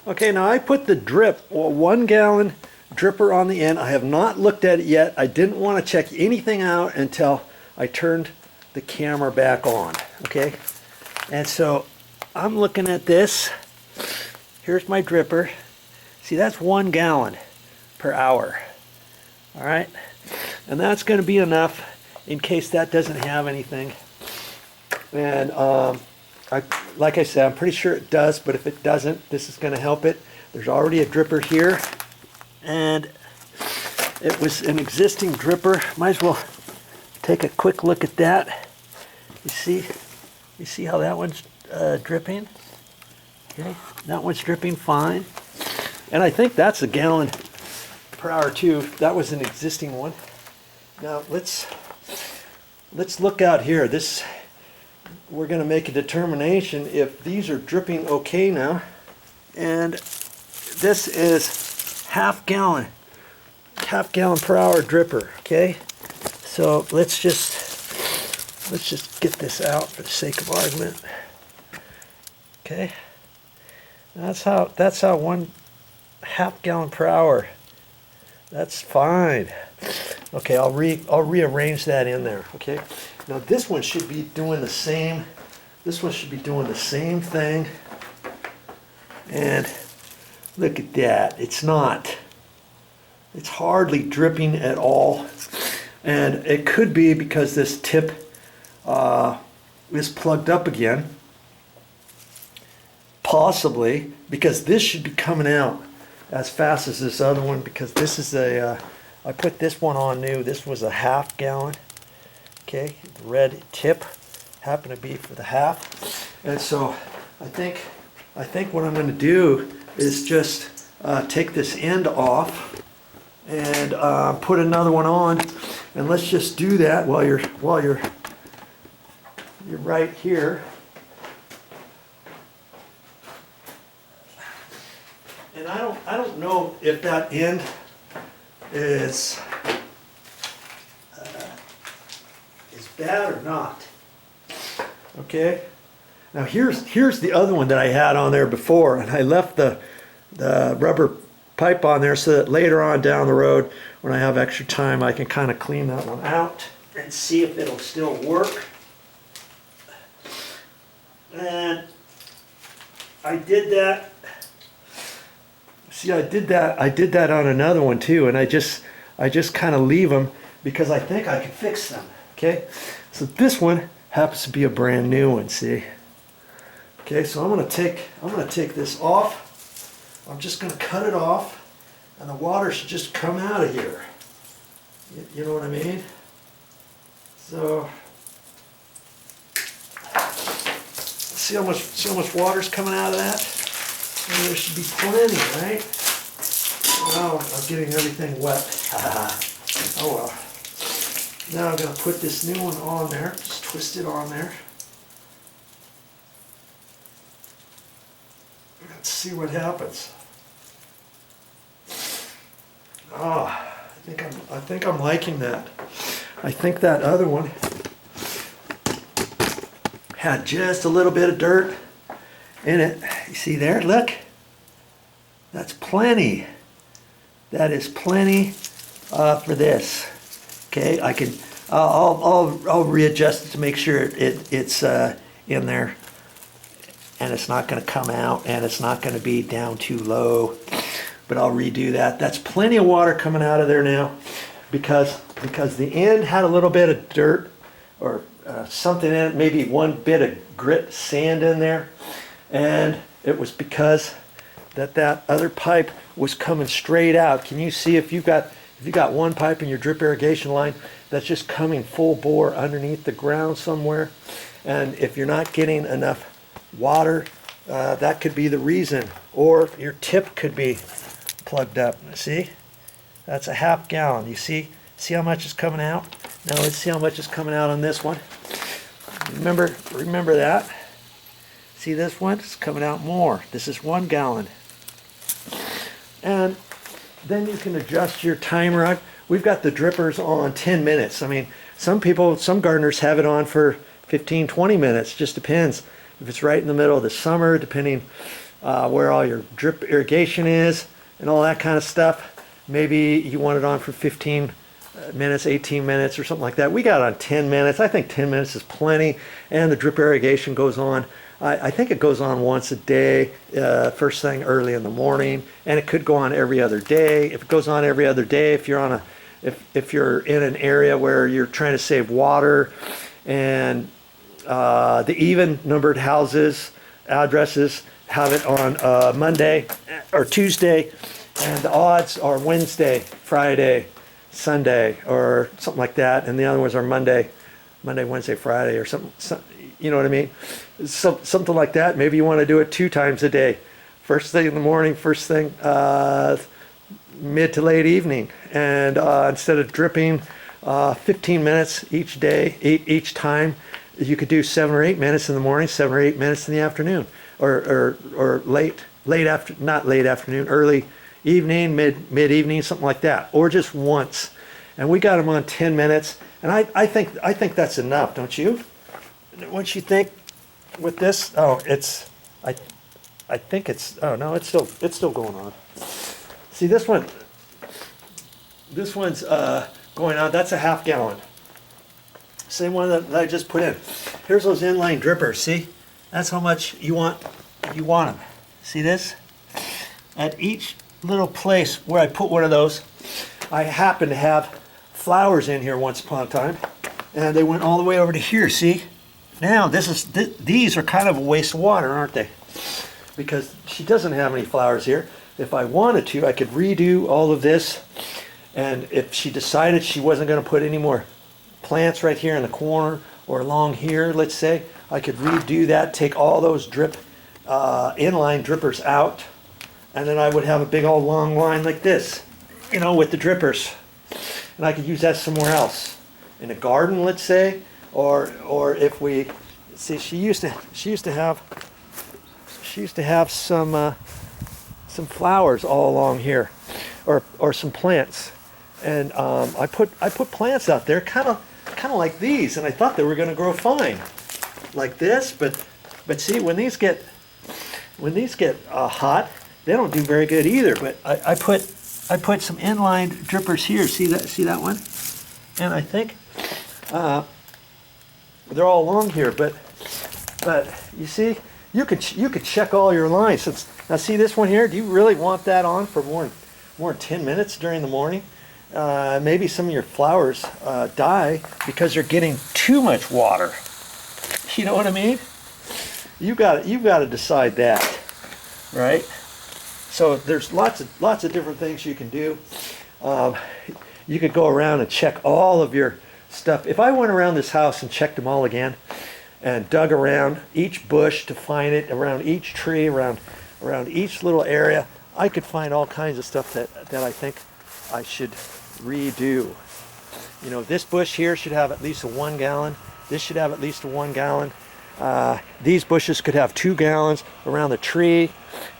Okay, now I put the drip, 1 gallon dripper on the end. I have not looked at it yet. I didn't want to check anything out until I turned the camera back on, okay? And so I'm looking at this. Here's my dripper. See, that's 1 gallon per hour, all right? And that's going to be enough in case that doesn't have anything. And like I said, I'm pretty sure it does, but if it doesn't, this is going to help it. There's already a dripper here, and it was an existing dripper. Might as well take a quick look at that. You see how that one's dripping? Okay, that one's dripping fine. And I think that's 1 gallon per hour too. That was an existing one. Now let's look out here. We're going to make a determination if these are dripping okay now. And this is half gallon per hour dripper, okay? So let's just get this out for the sake of argument. Okay. That's how 1/2 gallon per hour. That's fine. Okay, I'll rearrange that in there, okay? Now this one should be doing the same. This one should be doing the same thing. And look at that. It's not. It's hardly dripping at all. And it could be because this tip is plugged up again. Possibly because this should be coming out as fast as this other one, because this is I put this one on new. This was 1/2 gallon. Okay, the red tip happened to be for the half. And so I think what I'm going to do is just take this end off and put another one on, and let's just do that while you're right here. And I don't know if that end is bad or not. Okay. Now here's the other one that I had on there before, and I left the rubber pipe on there so that later on down the road, when I have extra time, I can kind of clean that one out and see if it'll still work. And I did that. See, I did that on another one too, and I just kind of leave them because I think I can fix them. Okay, so this one happens to be a brand new one. See, okay, so I'm gonna take this off. I'm just gonna cut it off, and the water should just come out of here. You know what I mean? So see how much water's coming out of that? And there should be plenty, right? Oh, I'm getting everything wet. Oh well. Now I'm going to put this new one on there. Just twist it on there. Let's see what happens. Oh, I think I'm liking that. I think that other one had just a little bit of dirt in it. You see there? Look. That's plenty. That is plenty for this. Okay, I'll readjust it to make sure it's in there, and it's not going to come out, and it's not going to be down too low. But I'll redo that. That's plenty of water coming out of there now, because the end had a little bit of dirt or something in it, maybe one bit of grit sand in there, and it was because that other pipe was coming straight out. Can you see if you've got one pipe in your drip irrigation line that's just coming full bore underneath the ground somewhere, and if you're not getting enough water, that could be the reason, or your tip could be plugged up. See, that's 1/2 gallon. You see how much is coming out? Now let's see how much is coming out on this one. Remember that. See, this one is coming out more. This is 1 gallon. And then you can adjust your timer. We've got the drippers on 10 minutes. I mean, some gardeners have it on for 15, 20 minutes. Just depends. If it's right in the middle of the summer, depending where all your drip irrigation is and all that kind of stuff. Maybe you want it on for 15 minutes, 18 minutes or something like that. We got it on 10 minutes. I think 10 minutes is plenty. And the drip irrigation goes on, I think it goes on once a day, first thing early in the morning, and it could go on every other day. If it goes on every other day, if you're on a, if you're in an area where you're trying to save water, and the even numbered houses, addresses have it on Monday or Tuesday, and the odds are Wednesday, Friday, Sunday, or something like that, and the other ones are Monday, Wednesday, Friday, or something, you know what I mean? Something like that. Maybe you want to do it 2 times a day. First thing in the morning, first thing mid to late evening. And instead of dripping 15 minutes each day, each time, you could do 7 or 8 minutes in the morning, 7 or 8 minutes in the afternoon, or not late afternoon, early evening, mid-evening, something like that, or just once. And we got them on 10 minutes, and I think that's enough, don't you? Once you think with this, oh, it's, I think it's, oh no, it's still going on. See, this one's going on. That's a ½ gallon. Same one that I just put in. Here's those inline drippers. See, that's how much you want them. See this? At each little place where I put one of those, I happen to have flowers in here once upon a time, and they went all the way over to here. See? Now these are kind of a waste of water, aren't they? Because she doesn't have any flowers here. If I wanted to, I could redo all of this, and if she decided she wasn't going to put any more plants right here in the corner or along here, let's say, I could redo that, take all those inline drippers out, and then I would have a big old long line like this, you know, with the drippers, and I could use that somewhere else, in a garden, let's say, or if we see, she used to have some flowers all along here, or some plants, and I put plants out there, kind of like these, and I thought they were going to grow fine, like this, but see, when these get hot, they don't do very good either. But I put some inline drippers here. See that one? And I think they're all along here. But you see, you could check all your lines. Now see this one here. Do you really want that on for more than 10 minutes during the morning? Maybe some of your flowers die because they're getting too much water. You know what I mean? You've got to decide that, right? So there's lots of different things you can do. You could go around and check all of your stuff. If I went around this house and checked them all again, and dug around each bush to find it, around each tree, around each little area, I could find all kinds of stuff that I think I should redo. You know, this bush here should have at least a 1 gallon. This should have at least a 1 gallon. These bushes could have 2 gallons around the tree.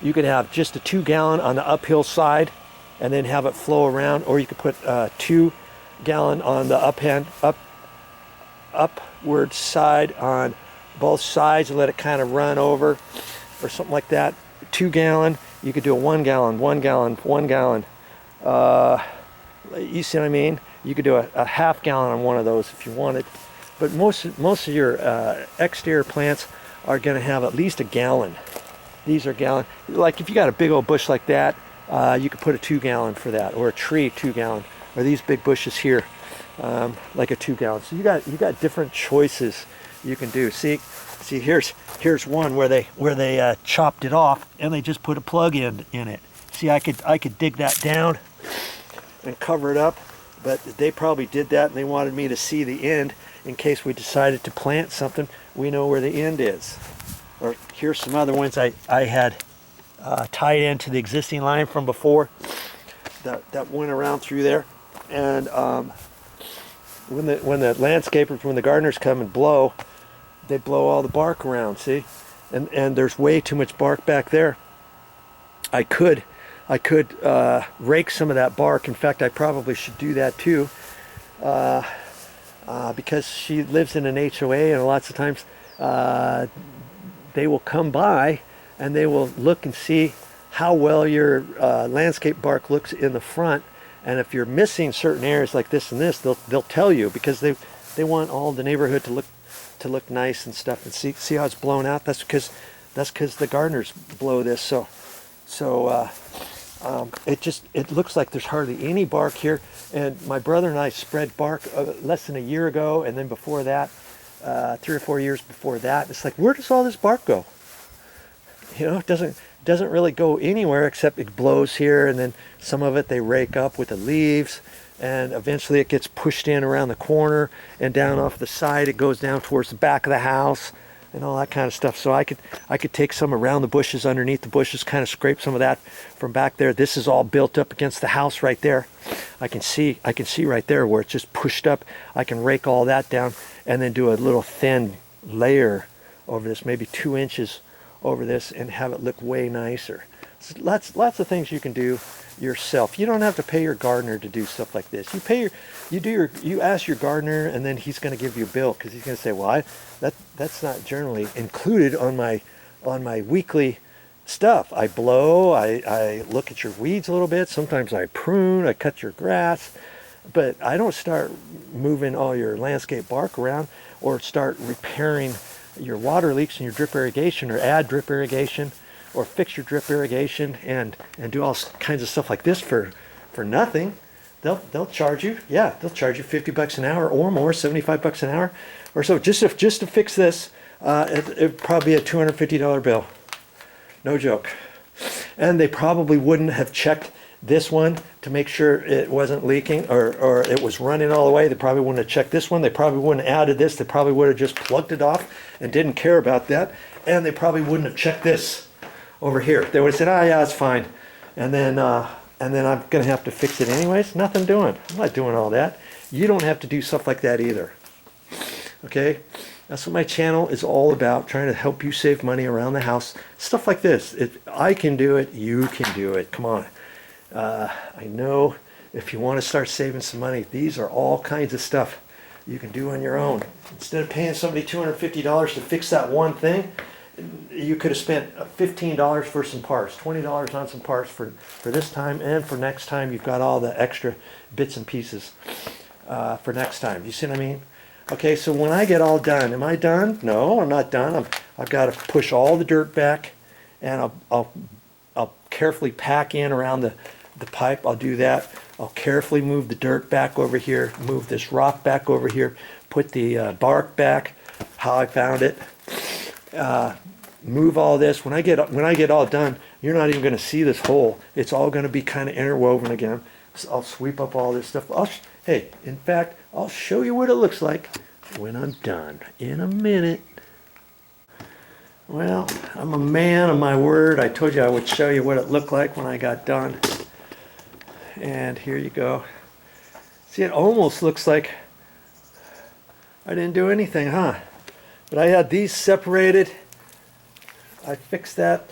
You could have just a 2 gallon on the uphill side and then have it flow around, or you could put 2 gallon on the upward side on both sides and let it kind of run over, or something like that. 2 gallon, you could do a 1 gallon, 1 gallon, 1 gallon. You see what I mean? You could do a ½ gallon on one of those if you wanted. But most of your exterior plants are going to have at least a gallon. These are gallon. Like if you got a big old bush like that, you could put a 2 gallon for that, or a tree 2 gallon, or these big bushes here, like a 2 gallon. So you got different choices you can do. See, here's one where they chopped it off and they just put a plug in it. See, I could dig that down and cover it up, but they probably did that and they wanted me to see the end in case we decided to plant something. We know where the end is. Or here's some other ones I had tied into the existing line from before that went around through there. And when the landscapers, when the gardeners come and blow, they blow all the bark around, see? And there's way too much bark back there. I could rake some of that bark. In fact, I probably should do that too, because she lives in an HOA, and lots of times they will come by and they will look and see how well your landscape bark looks in the front. And if you're missing certain areas like this and this, they'll tell you, because they want all the neighborhood to look nice and stuff. And see how it's blown out? That's because the gardeners blow this. So it looks like there's hardly any bark here. And my brother and I spread bark less than a year ago, and then before that, 3 or 4 years before that. It's like, where does all this bark go? You know, it doesn't really go anywhere, except it blows here, and then some of it they rake up with the leaves, and eventually it gets pushed in around the corner and down off the side. It goes down towards the back of the house and all that kind of stuff. So I could take some around the bushes, underneath the bushes, kind of scrape some of that from back there. This is all built up against the house right there. I can see right there where it's just pushed up. I can rake all that down and then do a little thin layer over this, maybe 2 inches over this, and have it look way nicer. So lots of things you can do yourself. You don't have to pay your gardener to do stuff like this. You ask your gardener, and then he's going to give you a bill, because he's going to say, well, that's not generally included on my weekly stuff. I blow, I look at your weeds a little bit, sometimes I prune, I cut your grass, but I don't start moving all your landscape bark around, or start repairing your water leaks in your drip irrigation, or add drip irrigation, or fix your drip irrigation, and do all kinds of stuff like this for nothing. They'll charge you, yeah, they'll charge you $50 an hour or more, $75 an hour or so, just to fix this. It'd probably be a $250 bill, no joke. And they probably wouldn't have checked this one to make sure it wasn't leaking, or it was running all the way. They probably wouldn't have checked this one. They probably wouldn't have added this. They probably would have just plugged it off and didn't care about that. And they probably wouldn't have checked this over here. They would have said, oh yeah, it's fine. And then I'm gonna have to fix it anyways. Nothing doing. I'm not doing all that. You don't have to do stuff like that either. Okay? That's what my channel is all about, trying to help you save money around the house. Stuff like this. If I can do it, you can do it. Come on. I know if you want to start saving some money, these are all kinds of stuff you can do on your own. Instead of paying somebody $250 to fix that one thing, you could have spent $15 for some parts, $20 on some parts for this time, and for next time you've got all the extra bits and pieces for next time. You see what I mean? Okay, so when I get all done, am I done? No, I'm not done. I've got to push all the dirt back, and I'll carefully pack in around the pipe. I'll do that. I'll carefully move the dirt back over here, move this rock back over here, put the bark back how I found it, move all this. When I get all done, you're not even going to see this hole. It's all going to be kind of interwoven again. So I'll sweep up all this stuff. Hey, in fact, I'll show you what it looks like when I'm done in a minute. Well, I'm a man of my word. I told you I would show you what it looked like when I got done. And here you go. See, it almost looks like I didn't do anything, huh? But I had these separated. I fixed that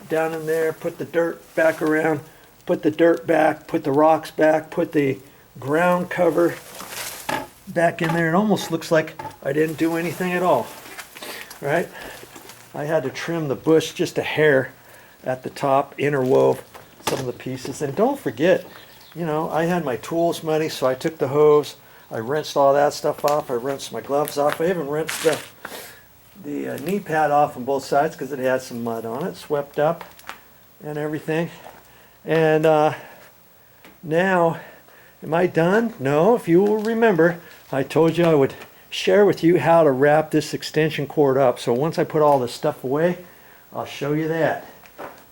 down in there, put the dirt back around, put the dirt back, put the rocks back, put the ground cover back in there. It almost looks like I didn't do anything at all, right? I had to trim the bush just a hair at the top, interwove some of the pieces. And don't forget, you know, I had my tools muddy, so I took the hose, I rinsed all that stuff off, I rinsed my gloves off. I even rinsed the knee pad off on both sides because it had some mud on it, swept up and everything. And now, am I done? No, if you will remember, I told you I would share with you how to wrap this extension cord up. So once I put all this stuff away, I'll show you that.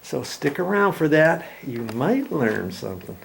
So stick around for that. You might learn something.